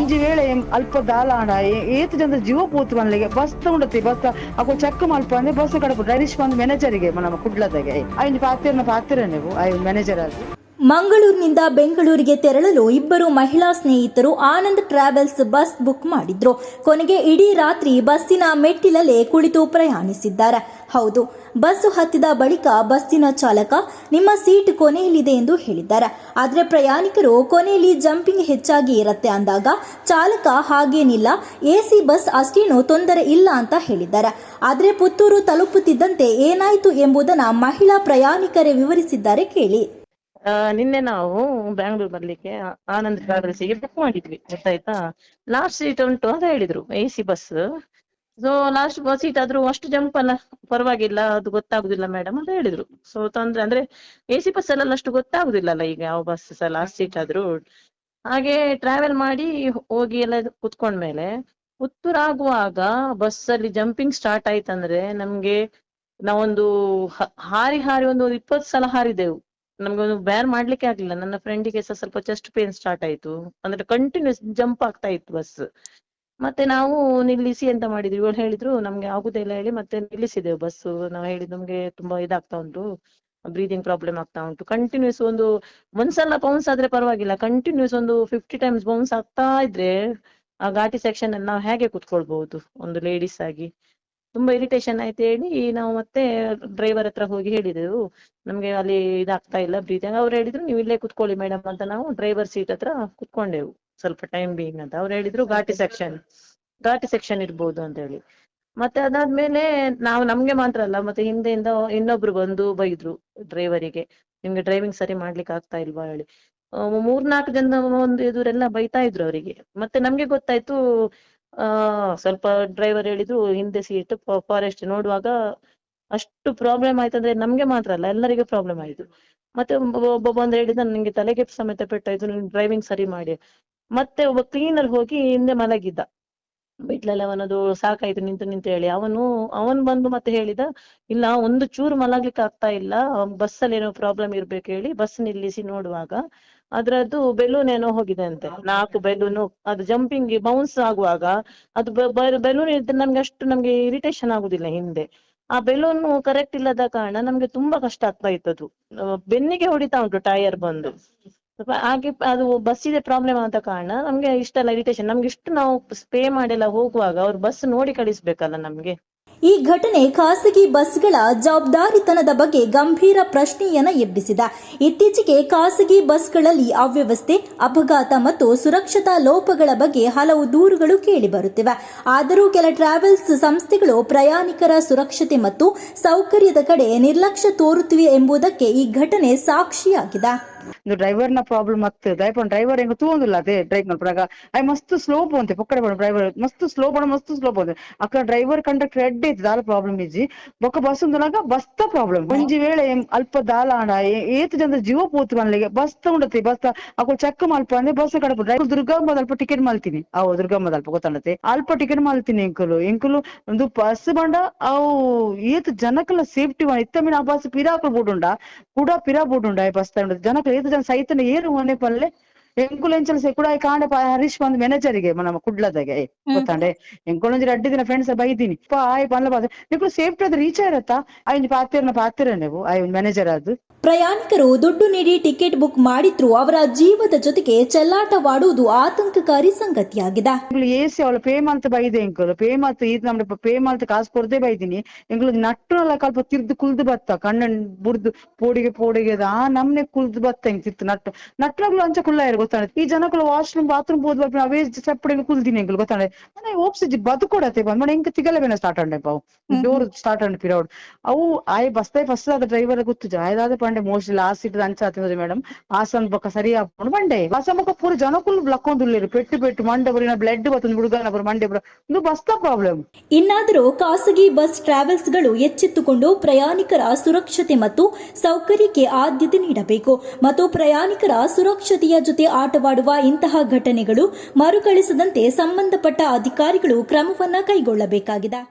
ಒಂಜಿ ವೇಳೆ ಅಲ್ಪ ದಾಲಾಂಡ ಏತ್ ಜನ ಜೀವ ಪೋತು ಮನ್ಲಿಗೆ ಬಸ್ ತಗೊಂಡತಿ ಬಸ್ ಅಕ್ಕ ಚೆಕ್ ಮಲ್ಪ ಅಂದ್ರೆ ಬಸ್ ಕಡಪು ಡೈರಿಶ್ ಬಂದ್ ಮ್ಯಾನೇಜರ್ಗೆ ನಮ್ಮ ಕುಡ್ಲದಾಗೆ ಐದು ಪಾತಿರ ನೀವು ಮ್ಯಾನೇಜರ್ ಆಗಿ. ಮಂಗಳೂರಿನಿಂದ ಬೆಂಗಳೂರಿಗೆ ತೆರಳಲು ಇಬ್ಬರು ಮಹಿಳಾ ಸ್ನೇಹಿತರು ಆನಂದ್ ಟ್ರಾವೆಲ್ಸ್ ಬಸ್ ಬುಕ್ ಮಾಡಿದ್ರು. ಕೊನೆಗೆ ಇಡೀ ರಾತ್ರಿ ಬಸ್ಸಿನ ಮೆಟ್ಟಿಲಲ್ಲೇ ಕುಳಿತು ಪ್ರಯಾಣಿಸಿದ್ದಾರೆ. ಹೌದು, ಬಸ್ ಹತ್ತಿದ ಬಳಿಕ ಬಸ್ಸಿನ ಚಾಲಕ ನಿಮ್ಮ ಸೀಟ್ ಕೊನೆಯಲ್ಲಿದೆ ಎಂದು ಹೇಳಿದ್ದಾರೆ. ಆದರೆ ಪ್ರಯಾಣಿಕರು ಕೊನೆಯಲ್ಲಿ ಜಂಪಿಂಗ್ ಹೆಚ್ಚಾಗಿ ಇರುತ್ತೆ ಅಂದಾಗ ಚಾಲಕ ಹಾಗೇನಿಲ್ಲ, ಎಸಿ ಬಸ್ ಅಷ್ಟೇನೂ ತೊಂದರೆ ಇಲ್ಲ ಅಂತ ಹೇಳಿದ್ದಾರೆ. ಆದರೆ ಪುತ್ತೂರು ತಲುಪುತ್ತಿದ್ದಂತೆ ಏನಾಯಿತು ಎಂಬುದನ್ನು ಮಹಿಳಾ ಪ್ರಯಾಣಿಕರೇ ವಿವರಿಸಿದ್ದಾರೆ, ಕೇಳಿ. ನಿನ್ನೆ ನಾವು ಬ್ಯಾಂಗ್ಳೂರ್ ಬರ್ಲಿಕ್ಕೆ ಆನಂದ್ ಟ್ರಾವೆಲ್ಸ್ ಗೆ ಬುಕ್ ಮಾಡಿದ್ವಿ, ಗೊತ್ತಾಯ್ತಾ. ಲಾಸ್ಟ್ ಸೀಟ್ ಉಂಟು ಅಂತ ಹೇಳಿದ್ರು, AC bus. So last seat ಆದ್ರೂ ಅಷ್ಟು ಜಂಪ್ ಅಲ್ಲ, ಪರವಾಗಿಲ್ಲ, ಅದು ಗೊತ್ತಾಗುದಿಲ್ಲ ಮೇಡಮ್ ಅಂತ ಹೇಳಿದ್ರು. ಸೊ ತೊಂದ್ರೆ ಅಂದ್ರೆ ಎಸಿ ಬಸ್ ಅಲ್ಲ ಅಷ್ಟು ಗೊತ್ತಾಗುದಿಲ್ಲಲ್ಲ ಈಗ ಯಾವ ಬಸ್ ಲಾಸ್ಟ್ ಸೀಟ್ ಆದ್ರೂ. ಹಾಗೆ ಟ್ರಾವೆಲ್ ಮಾಡಿ ಹೋಗಿ ಎಲ್ಲ ಕುತ್ಕೊಂಡ್ಮೇಲೆ ಪುತ್ತೂರು ಆಗುವಾಗ ಬಸ್ ಅಲ್ಲಿ ಜಂಪಿಂಗ್ ಸ್ಟಾರ್ಟ್ ಆಯ್ತಂದ್ರೆ ನಮ್ಗೆ ನಾವೊಂದು ಹಾರಿ ಒಂದು 20 ಸಲ ಹಾರಿದೆವು. ನಮ್ಗೆ ಒಂದು ಬೇರ್ ಮಾಡ್ಲಿಕ್ಕೆ ಆಗ್ಲಿಲ್ಲ. ನನ್ನ ಫ್ರೆಂಡಿಗೆ ಸಹ ಸ್ವಲ್ಪ ಚೆಸ್ಟ್ ಪೇನ್ ಸ್ಟಾರ್ಟ್ ಆಯ್ತು, ಅಂದ್ರೆ ಕಂಟಿನ್ಯೂಸ್ ಜಂಪ್ ಆಗ್ತಾ ಇತ್ತು ಬಸ್. ಮತ್ತೆ ನಾವು ನಿಲ್ಲಿಸಿ ಎಂತ ಮಾಡಿದ್ವಿ, ಇವ್ರು ಹೇಳಿದ್ರು ನಮ್ಗೆ ಆಗುದಿಲ್ಲ ಹೇಳಿ ಮತ್ತೆ ನಿಲ್ಲಿಸಿದೆವು ಬಸ್. ನಾವು ಹೇಳಿದ್ ನಮ್ಗೆ ತುಂಬಾ ಇದಾಗ್ತಾ ಉಂಟು, ಬ್ರೀದಿಂಗ್ ಪ್ರಾಬ್ಲಮ್ ಆಗ್ತಾ ಉಂಟು. ಕಂಟಿನ್ಯೂಸ್ ಒಂದ್ಸಲ ಬೌನ್ಸ್ ಆದ್ರೆ ಪರವಾಗಿಲ್ಲ, ಕಂಟಿನ್ಯೂಸ್ ಒಂದು 50 ಟೈಮ್ಸ್ ಬೌನ್ಸ್ ಆಗ್ತಾ ಇದ್ರೆ ಆ ಘಾಟಿ ಸೆಕ್ಷನ್ ಅಲ್ಲಿ ನಾವು ಹೇಗೆ ಕುತ್ಕೊಳ್ಬಹುದು ಒಂದು ಲೇಡೀಸ್ ಆಗಿ. ತುಂಬಾ ಇರಿಟೇಷನ್ ಆಯ್ತು ಹೇಳಿ ನಾವು ಮತ್ತೆ ಡ್ರೈವರ್ ಹತ್ರ ಹೋಗಿ ಹೇಳಿದೆವು, ನಮ್ಗೆ ಅಲ್ಲಿ ಇದಾಗ್ತಾ ಇಲ್ಲ ಬ್ರೀತಿಂಗ್. ಅವ್ರು ಹೇಳಿದ್ರು ನೀವು ಇಲ್ಲೇ ಕುತ್ಕೊಳ್ಳಿ ಮೇಡಮ್ ಅಂತ. ನಾವು ಡ್ರೈವರ್ ಸೀಟ್ ಹತ್ರ ಕುತ್ಕೊಂಡೆವು ಸ್ವಲ್ಪ ಟೈಮ್ ಬೀಯಿಂಗ್ ಅಂತ. ಅವ್ರು ಹೇಳಿದ್ರು ಘಾಟಿ ಸೆಕ್ಷನ್ ಇರ್ಬೋದು ಅಂತ ಹೇಳಿ. ಮತ್ತೆ ಅದಾದ್ಮೇಲೆ ನಮ್ಗೆ ಮಾತ್ರ ಅಲ್ಲ, ಮತ್ತೆ ಹಿಂದೆಯಿಂದ ಇನ್ನೊಬ್ರು ಬಂದು ಬೈದ್ರು ಡ್ರೈವರಿಗೆ, ನಿಮ್ಗೆ ಡ್ರೈವಿಂಗ್ ಸರಿ ಮಾಡ್ಲಿಕ್ಕೆ ಆಗ್ತಾ ಇಲ್ವಾ ಹೇಳಿ. 3-4 ಜನ ಒಂದು ಎದುರೆಲ್ಲ ಬೈತಾ ಇದ್ರು ಅವರಿಗೆ. ಮತ್ತೆ ನಮ್ಗೆ ಗೊತ್ತಾಯ್ತು, ಸ್ವಲ್ಪ ಡ್ರೈವರ್ ಹೇಳಿದ್ರು ಹಿಂದೆ ಸೀಟ್ ಫಾರೆಸ್ಟ್ ನೋಡುವಾಗ ಅಷ್ಟು ಪ್ರಾಬ್ಲಮ್ ಆಯ್ತಂದ್ರೆ ನಮ್ಗೆ ಮಾತ್ರ ಅಲ್ಲ ಎಲ್ಲರಿಗೂ ಪ್ರಾಬ್ಲಮ್ ಆಯ್ತು. ಮತ್ತೆ ಒಬ್ಬ ಬಂದು ಹೇಳಿದ ನಿಂಗೆ ತಲೆಗೆ ಸಮೇತ ಪೆಟ್ಟಾಯ್ತು, ನೀವು ಡ್ರೈವಿಂಗ್ ಸರಿ ಮಾಡಿ. ಮತ್ತೆ ಒಬ್ಬ ಕ್ಲೀನರ್ ಹೋಗಿ ಹಿಂದೆ ಮಲಗಿದ್ದ ಬಿಟ್ಲಲ್ಲಿ, ಅವನದು ಸಾಕಾಯ್ತು ನಿಂತು ಹೇಳಿ. ಅವನ್ ಬಂದು ಮತ್ತೆ ಹೇಳಿದ, ಇಲ್ಲ ಒಂದು ಚೂರು ಮಲಗ್ಲಿಕ್ಕೆ ಆಗ್ತಾ ಇಲ್ಲ, ಬಸ್ಸಲ್ಲಿ ಏನೋ ಪ್ರಾಬ್ಲಮ್ ಇರ್ಬೇಕು ಹೇಳಿ ಬಸ್ ನಿಲ್ಲಿಸಿ ನೋಡುವಾಗ ಅದ್ರದ್ದು ಬೆಲೂನ್ ಏನೋ ಹೋಗಿದೆ ಅಂತೆ. 4 ಬೆಲೂನು ಅದು ಜಂಪಿಂಗ್ ಬೌನ್ಸ್ ಆಗುವಾಗ ಅದು ಬೆಲೂನ್ ಇದ್ರೆ ನಮ್ಗೆ ಇರಿಟೇಷನ್ ಆಗುದಿಲ್ಲ ಹಿಂದೆ. ಆ ಬೆಲೂನ್ ಕರೆಕ್ಟ್ ಇಲ್ಲದ ಕಾರಣ ನಮ್ಗೆ ತುಂಬಾ ಕಷ್ಟ ಆಗ್ತಾ ಇತ್ತು. ಬೆನ್ನಿಗೆ ಹೊಡಿತಾ ಉಂಟು ಟೈರ್ ಬಂದು. ಹಾಗೆ ಅದು ಬಸ್ಸಿದೆ ಪ್ರಾಬ್ಲಮ್ ಆದ ಕಾರಣ ನಮ್ಗೆ ಇಷ್ಟೆಲ್ಲ ಇರಿಟೇಷನ್. ನಮ್ಗೆ ಇಷ್ಟು ನಾವು ಪೇ ಮಾಡಿಲ್ಲ ಹೋಗುವಾಗ ಅವ್ರು ಬಸ್ ನೋಡಿ ಕಳಿಸ್ಬೇಕಲ್ಲ ನಮ್ಗೆ. ಈ ಘಟನೆ ಖಾಸಗಿ ಬಸ್ಗಳ ಜವಾಬ್ದಾರಿತನದ ಬಗ್ಗೆ ಗಂಭೀರ ಪ್ರಶ್ನೆಯನ್ನ ಎಬ್ಬಿಸಿದೆ. ಇತ್ತೀಚೆಗೆ ಖಾಸಗಿ ಬಸ್ಗಳಲ್ಲಿ ಅವ್ಯವಸ್ಥೆ, ಅಪಘಾತ ಮತ್ತು ಸುರಕ್ಷತಾ ಲೋಪಗಳ ಬಗ್ಗೆ ಹಲವು ದೂರುಗಳು ಕೇಳಿಬರುತ್ತಿವೆ. ಆದರೂ ಕೆಲ ಟ್ರಾವೆಲ್ಸ್ ಸಂಸ್ಥೆಗಳು ಪ್ರಯಾಣಿಕರ ಸುರಕ್ಷತೆ ಮತ್ತು ಸೌಕರ್ಯದ ಕಡೆ ನಿರ್ಲಕ್ಷ್ಯ ತೋರುತ್ತಿವೆ ಎಂಬುದಕ್ಕೆ ಈ ಘಟನೆ ಸಾಕ್ಷಿಯಾಗಿದೆ. ಡ್ರೈವರ್ ನ ಪ್ರಾಬ್ಲಮ್ ಆಗ್ತದೆ. ಡ್ರೈವರ್ ಹೆಂಗ ತೂಂದಿಲ್ಲ ಅದೇ ಡ್ರೈವ್ ಮಾಡ್ಕೊಂಡಾಗ ಮಸ್ತ್ ಸ್ಲೋ ಪೋಂತೆ ಪೊಕ್ಕಡೆ ಡ್ರೈವರ್ ಮಸ್ತ್ ಸ್ಲೋ ಪೋಂತೆ ಅಕ್ಕ ಡ್ರೈವರ್ ಕಂಡಕ್ಟರ್ ಎಡ್ಡೆ ಇತ್ತು ದಾಲ ಪ್ರಾಬ್ಲಮ್ ಇಜ್ಜಿ ಬೊಕ್ಕ ಬಸ್ ಉಂದನಾಗ ಬಸ್ ತ ಪ್ರಾಬ್ಲಮ್. ಒಂಜಿ ವೇಳೆ ಅಲ್ಪ ದಾಲಾಂಡ ಏತ್ ಜನ ಜೀವ ಪೋತು ಮನ್ಲಿಗೆ ಬಸ್ ತಗೊಂಡತಿ ಬಸ್ ಅಕ್ಕ ಚೆಕ್ ಮಲ್ಪ ಅಂದ್ರೆ ಬಸ್ ಕಡಪು ಡ್ರೈವರ್ ದುರ್ಗಮ್ಮದ ಅಲ್ಪ ಟಿಕೆಟ್ ಮಾಲ್ತೀನಿ ಅವು ದುರ್ಗಮ್ಮದ ಅಲ್ಪ ಗೊತ್ತಾಂಡತಿ ಅಲ್ಪ ಟಿಕೆಟ್ ಮಾಲ್ತೀನಿ ಎಂಕುಲು ಒಂದು ಬಸ್ ಬಂಡ ಅವು ಏತ್ ಜನಕ್ಕೆಲ್ಲ ಸೇಫ್ಟಿ ಇತ್ತ ಮೀನ್ ಆ ಬಸ್ ಪಿರಾಕಲ್ ಬೋಡುಂಡ ಕೂಡ ಪಿರಾ ಬೋಡುಂಡ ಬಸ್ ತಗೊಂಡ ಜನಕ್ಕೆ ಜನ ಸೈತನ ಏನು ಮನೆ ಪಲ್ಲೆ ಎಂಕುಲೆಂಚಲ್ ಕೂಡ ಕಾಂಡೆ ಹರೀಶ್ ಬಂದ್ ಮ್ಯಾನೇಜರ್ಗೆ ನಮ್ಮ ಕುಡ್ಲದಾಗೆ ಗೊತ್ತಾಂಡೆ ಎಂಕುಲೊಂಜಿ 2 ದಿನ ಫ್ರೆಂಡ್ಸ್ ಬೈದೀನಿ ಆಯ್ ಪಲ್ಲ ಬಾದ ನೀವು ಸೇಫ್ಟಿ ಅದ್ ರೀಚ್ ಆಗಿರತ್ತಾ ಐದು ಪಾತಿರ ನೀವು ಮ್ಯಾನೇಜರ್ ಅದು. ಪ್ರಯಾಣಿಕರು ದುಡ್ಡು ನೀಡಿ ಟಿಕೆಟ್ ಬುಕ್ ಮಾಡಿದ್ರು ಅವರ ಜೀವದ ಜೊತೆಗೆ ಚೆಲ್ಲಾಟವಾಡುವುದು ಆತಂಕಕಾರಿ ಸಂಗತಿಯಾಗಿದೆ. ಎಸಿ ಅವಳ ಪೇ ಮಾಲ್ತ ಬೈದೆ ಎಂಕುಲು ಪೇ ಮಾಲ್ತ ಇದು ನಮ್ಗೆ ಪೇ ಮಾಲ್ತ ಕಾಸು ಕೊಡದೆ ಬೈದೀನಿ. ಎಂಕುಲು ನಟ್ಟುನಲ್ಲ ಕಲ್ಪ ತಿರ್ದು ಕುಲ್ದು ಬತ್ತ ಕಣ್ಣನ್ ಬುಡ್ದು ಪೋಡಿಗೆ ಆ ನಮ್ನೆ ಕುಲ್ದು ಬತ್ತ ಹೆಂಗ್ ತಿರ್ತು ನಟ್ಟುನಗಳು ಅಂಚ ಕುಲ್ಲ ಇರು ಗೊತ್ತಾಳೆ. ಈ ಜನಗಳು ವಾಶ್ರೂಮ್ ಬಾತ್ರೂಮ್ ಹೋದ್ ಬರ್ತೀನಿ ಅವೇ ಚಪ್ಪಡಿಗೆ ಕುಲ್ದಿನಿ ಎಂಕುಲು ಗೊತ್ತಾಳೆ. ಮನೆ ಓಪ್ಸಿಜಿ ಬದುಕೊಡತ್ತೆ ಬಂದ್ ಎಂಕ ತಿಗಲೆ ಬೇನ ಸ್ಟಾರ್ಟ್ ಅಂಡೆ ಪಾವು ಜೋರ್ ಸ್ಟಾರ್ಟ್ ಅಂಡ್ ಪಿರೌಡ್ ಅವು ಆಯ್ ಬಸ್ತಾಯ್ ಫಸ್ಟ್ ಆದ ಡ್ರೈವರ್ ಗೊತ್ತು ಜಾಯ್ದಾದ ಪಂಡೆ ಮೋಸ್ಟ್ಲಿ ಲಾಸ್ಟ್ ಸೀಟ್ ಅಂಚ ಆತಿಂದ್ರೆ ಮೇಡಮ್ ಆಸನ್ ಬೊಕ್ಕ ಸರಿ ಹಾಕೊಂಡು ಬಂಡೆ ಆಸ ಬೊಕ್ಕ ಪೂರ ಜನಕ್ಕೂ ಲಕ್ಕೊಂದುಲ್ಲೇರು ಪೆಟ್ಟು ಮಂಡೆ ಬರೀ ಬ್ಲಡ್ ಬರ್ತದೆ ಹುಡುಗನ ಬರ ಮಂಡೆ ಬರ ಇದು ಬಸ್ತ ಪ್ರಾಬ್ಲಮ್. ಇನ್ನಾದರೂ ಖಾಸಗಿ ಬಸ್ ಟ್ರಾವೆಲ್ಸ್ಗಳು ಎಚ್ಚೆತ್ತುಕೊಂಡು ಪ್ರಯಾಣಿಕರ ಸುರಕ್ಷತೆ ಮತ್ತು ಸೌಕರ್ಯಕ್ಕೆ ಆದ್ಯತೆ ನೀಡಬೇಕು ಮತ್ತು ಪ್ರಯಾಣಿಕರ ಸುರಕ್ಷತೆಯ ಜೊತೆ ಆಟವಾಡುವ ಇಂತಹ ಘಟನೆಗಳು ಮರುಕಳಿಸದಂತೆ ಸಂಬಂಧಪಟ್ಟ ಅಧಿಕಾರಿಗಳು ಕ್ರಮವನ್ನ ಕೈಗೊಳ್ಳಬೇಕಾಗಿದೆ.